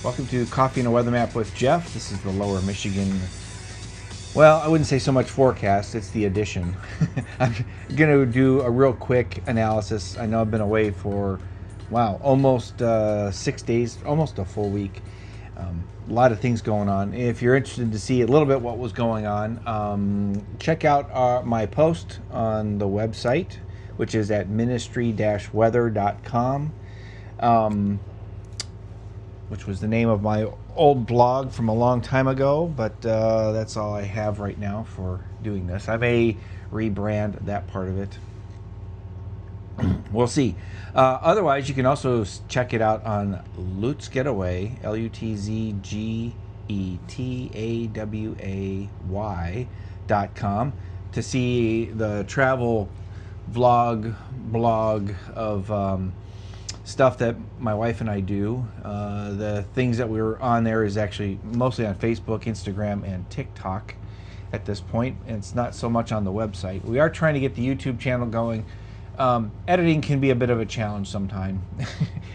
Welcome to Coffee and a Weather Map with Jeff. This is the Lower Michigan, well, I wouldn't say so much forecast, it's the addition. I'm going to do a real quick analysis. I know I've been away for, wow, almost 6 days, almost a full week. A lot of things going on. If you're interested to see a little bit what was going on, check out my post on the website, which is at ministry-weather.com. Which was the name of my old blog from a long time ago, but that's all I have right now for doing this. I may rebrand that part of it. We'll see. Otherwise, you can also check it out on Lutz Getaway, LutzGetaway.com, to see the travel blog of stuff that my wife and I do. The things that we were on there is actually mostly on Facebook, Instagram, and TikTok at this point. And it's not so much on the website. We are trying to get the YouTube channel going. Editing can be a bit of a challenge sometime,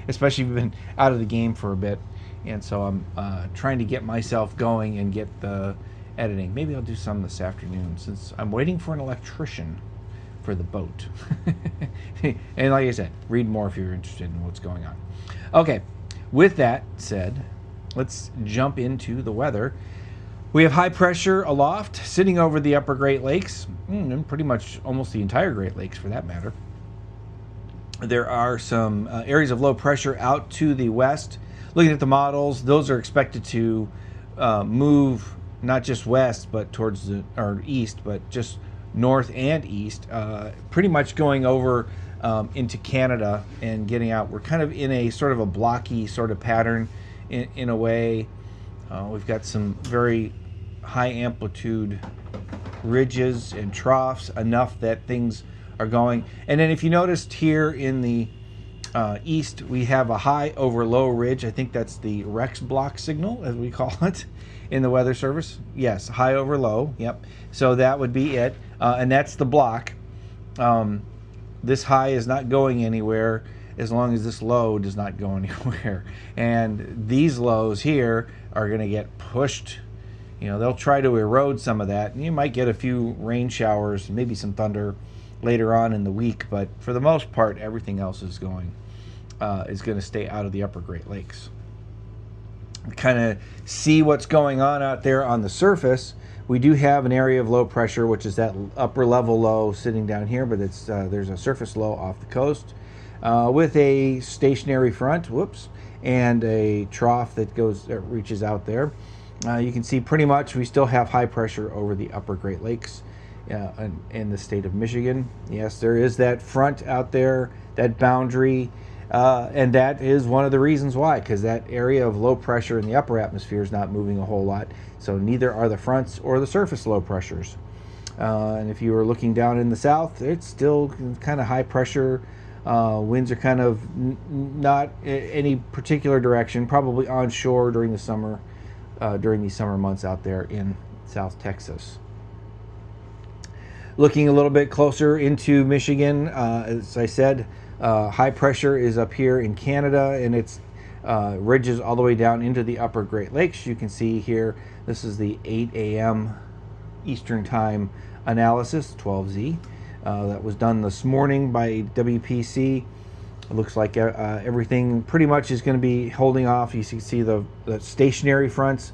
especially if you've been out of the game for a bit. And so I'm trying to get myself going and get the editing. Maybe I'll do some this afternoon since I'm waiting for an electrician for the boat. And like I said, read more if you're interested in what's going on. Okay, with that said, let's jump into the weather. We have high pressure aloft sitting over the upper Great Lakes, and pretty much almost the entire Great Lakes for that matter. There are some areas of low pressure out to the west. Looking at the models, those are expected to move not just west but towards the east, but just north and east, pretty much going over into Canada and getting out. We're kind of in a sort of a blocky sort of pattern in a way. We've got some very high amplitude ridges and troughs, enough that things are going. And then if you noticed here in the east, we have a high over low ridge. I think that's the Rex block signal, as we call it in the Weather Service. Yes, high over low. Yep. So that would be it. And that's the block. This high is not going anywhere as long as this low does not go anywhere. And these lows here are going to get pushed. You know, they'll try to erode some of that. And you might get a few rain showers, maybe some thunder later on in the week. But for the most part, everything else is going to stay out of the upper Great Lakes. Kind of see what's going on out there on the surface. We do have an area of low pressure, which is that upper level low sitting down here, but it's there's a surface low off the coast with a stationary front, and a trough that reaches out there. You can see pretty much we still have high pressure over the upper Great Lakes in the state of Michigan. Yes, there is that front out there, that boundary. And that is one of the reasons why, because that area of low pressure in the upper atmosphere is not moving a whole lot. So neither are the fronts or the surface low pressures. And if you were looking down in the south, it's still kind of high pressure. Winds are kind of not any particular direction, probably onshore during the summer, during these summer months out there in South Texas. Looking a little bit closer into Michigan, as I said, high pressure is up here in Canada, and it's ridges all the way down into the upper Great Lakes. You can see here, this is the 8 a.m. Eastern Time analysis, 12Z. That was done this morning by WPC. It looks like everything pretty much is going to be holding off. You can see the stationary fronts,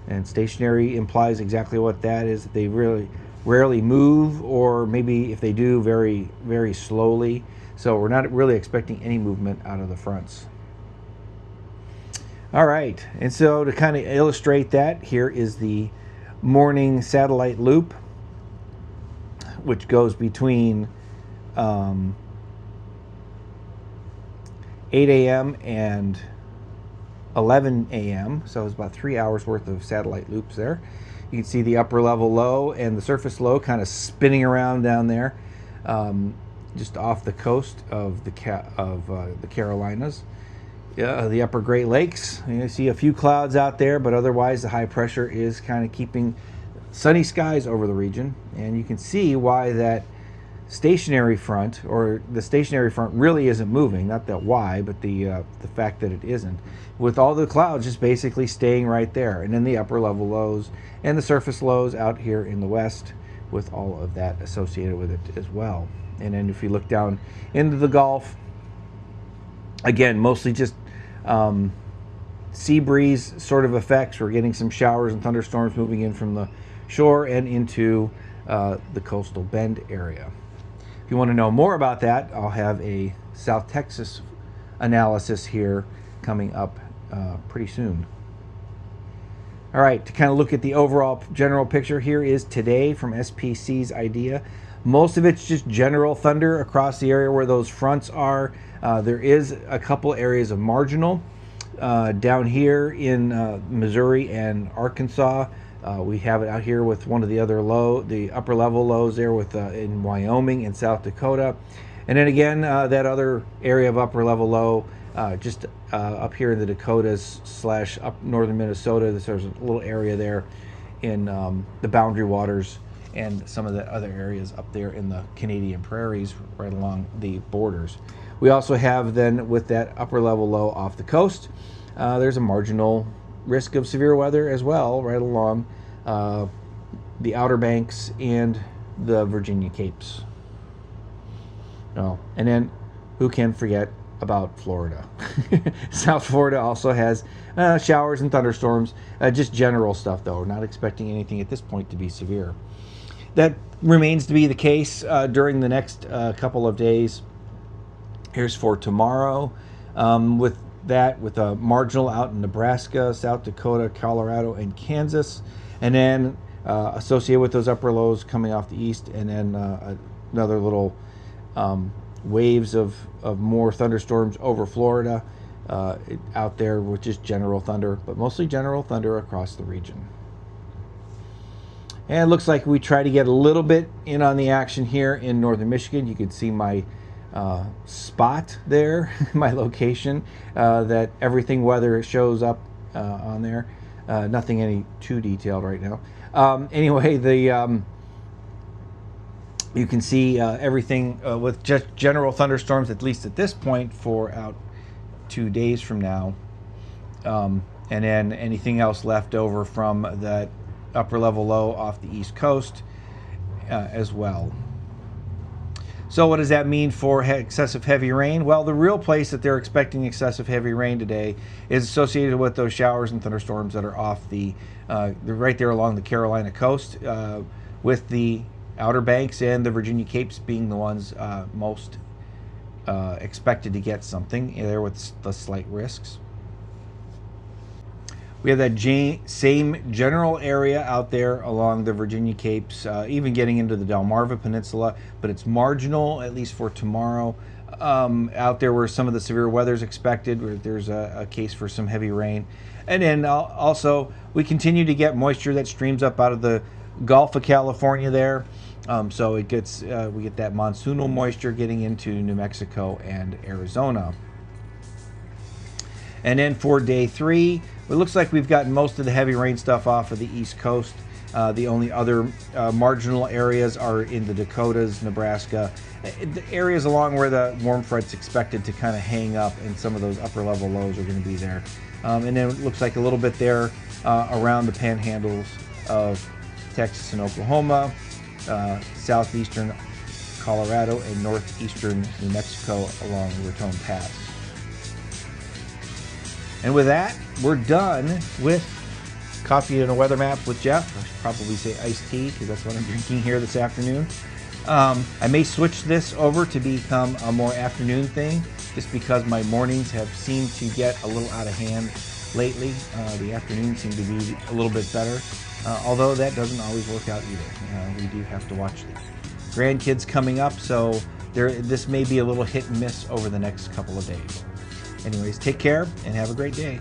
and stationary implies exactly what that is. They really rarely move, or maybe if they do, very, very slowly. So we're not really expecting any movement out of the fronts. All right, and so to kind of illustrate that, here is the morning satellite loop, which goes between 8 a.m. and 11 a.m. So it's about 3 hours worth of satellite loops there. You can see the upper level low and the surface low kind of spinning around down there, just off the coast of the Carolinas. The upper Great Lakes. You see a few clouds out there, but otherwise the high pressure is kind of keeping sunny skies over the region. And you can see why that stationary front, or the stationary front really isn't moving, not that why, but the fact that it isn't, with all the clouds just basically staying right there, and then the upper level lows and the surface lows out here in the west with all of that associated with it as well. And then if you look down into the Gulf, again, mostly just sea breeze sort of effects. We're getting some showers and thunderstorms moving in from the shore and into the coastal bend area. If you want to know more about that, I'll have a South Texas analysis here coming up pretty soon. All right, to kind of look at the overall general picture, here is today from SPC's idea. Most of it's just general thunder across the area where those fronts are. There is a couple areas of marginal. Down here in Missouri and Arkansas, we have it out here with one of the other the upper level lows there with in Wyoming and South Dakota. And then again, that other area of upper level low just up here in the Dakotas / up northern Minnesota. There's a little area there in the Boundary Waters and some of the other areas up there in the Canadian prairies right along the borders. We also have then with that upper level low off the coast, there's a marginal risk of severe weather as well right along the Outer Banks and the Virginia Capes. Oh, and then who can forget about Florida? South Florida also has showers and thunderstorms, just general stuff though. We're not expecting anything at this point to be severe. That remains to be the case during the next couple of days. Here's for tomorrow, with a marginal out in Nebraska, South Dakota, Colorado, and Kansas, and then associated with those upper lows coming off the east, and then another little waves of more thunderstorms over Florida out there, which is general thunder, but mostly general thunder across the region. And it looks like we try to get a little bit in on the action here in northern Michigan. You can see my spot there, my location, that Everything Weather shows up on there. Nothing any too detailed right now. Anyway, you can see everything with just general thunderstorms, at least at this point, for out 2 days from now. And then anything else left over from that upper level low off the East Coast as well. So what does that mean for excessive heavy rain? Well, the real place that they're expecting excessive heavy rain today is associated with those showers and thunderstorms that are off they're right there along the Carolina coast, with the Outer Banks and the Virginia Capes being the ones most expected to get something there with the slight risks. We have that same general area out there along the Virginia Capes, even getting into the Delmarva Peninsula, but it's marginal, at least for tomorrow. Out there where some of the severe weather is expected, where there's a case for some heavy rain. And then also, we continue to get moisture that streams up out of the Gulf of California there. So it gets we get that monsoonal moisture getting into New Mexico and Arizona. And then for day 3, it looks like we've gotten most of the heavy rain stuff off of the East Coast. The only other marginal areas are in the Dakotas, Nebraska, the areas along where the warm front's expected to kind of hang up, and some of those upper level lows are going to be there. And then it looks like a little bit there around the panhandles of Texas and Oklahoma, southeastern Colorado, and northeastern New Mexico along Raton Pass. And with that, we're done with Coffee and a Weather Map with Jeff. I should probably say iced tea, because that's what I'm drinking here this afternoon. I may switch this over to become a more afternoon thing, just because my mornings have seemed to get a little out of hand lately. The afternoons seem to be a little bit better, although that doesn't always work out either. We do have to watch the grandkids coming up, so this may be a little hit and miss over the next couple of days. Anyways, take care and have a great day.